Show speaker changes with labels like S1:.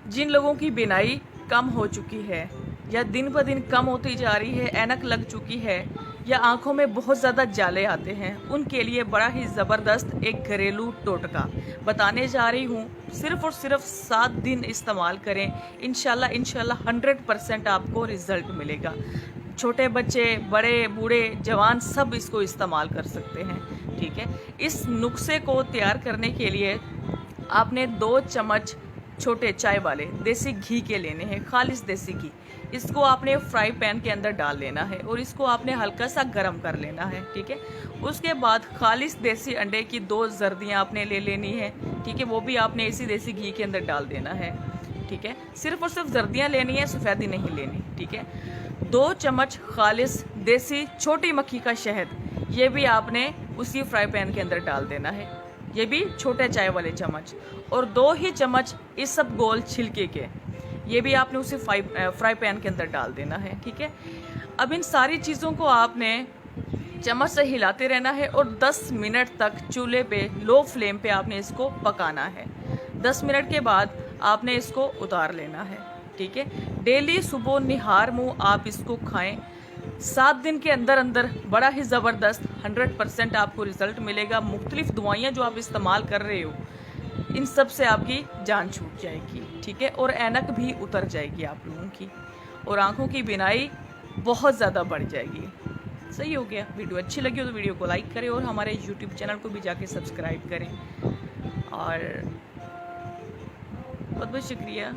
S1: जिन लोगों की बिनाई कम हो चुकी है या दिन ब दिन कम होती जा रही है, ऐनक लग चुकी है या आंखों में बहुत ज़्यादा जाले आते हैं, उनके लिए बड़ा ही ज़बरदस्त एक घरेलू टोटका बताने जा रही हूँ। सिर्फ और सिर्फ 7 दिन इस्तेमाल करें, इंशाल्लाह 100% आपको रिजल्ट मिलेगा। छोटे बच्चे, बड़े, बूढ़े, जवान सब इसको इस्तेमाल कर सकते हैं। ठीक है, इस नुस्खे को तैयार करने के लिए आपने 2 चम्मच छोटे चाय वाले देसी घी के लेने हैं, खालिस देसी घी। इसको आपने फ्राई पैन के अंदर डाल लेना है और इसको आपने हल्का सा गर्म कर लेना है। ठीक है, उसके बाद खालिस देसी अंडे की 2 जर्दियाँ आपने ले लेनी है। ठीक है, वो भी आपने इसी देसी घी के अंदर डाल देना है। ठीक है, सिर्फ और सिर्फ जर्दियाँ लेनी है, सफ़ेदी नहीं लेनी। ठीक है, 2 चम्मच खालिस देसी छोटी मक्खी का शहद, ये भी आपने उसी फ्राई पैन के अंदर डाल देना है, ये भी छोटे चाय वाले चम्मच। और 2 ही चम्मच इस सब गोल छिलके के, ये भी आपने उसी फ्राई पैन के अंदर डाल देना है। ठीक है, अब इन सारी चीज़ों को आपने चम्मच से हिलाते रहना है और 10 मिनट तक चूल्हे पे लो फ्लेम पे आपने इसको पकाना है। 10 मिनट के बाद आपने इसको उतार लेना है। ठीक है, डेली सुबह निहार मुँह आप इसको खाएं। 7 दिन के अंदर अंदर बड़ा ही ज़बरदस्त 100% आपको रिज़ल्ट मिलेगा। मुख्तलिफ दवाइयाँ जो आप इस्तेमाल कर रहे हो, इन सब से आपकी जान छूट जाएगी। ठीक है, और ऐनक भी उतर जाएगी आप लोगों की, और आंखों की बिनाई बहुत ज़्यादा बढ़ जाएगी। सही हो गया। वीडियो अच्छी लगी हो तो वीडियो को लाइक करें और हमारे यूट्यूब चैनल को भी जाके सब्सक्राइब करें। और बहुत बहुत शुक्रिया।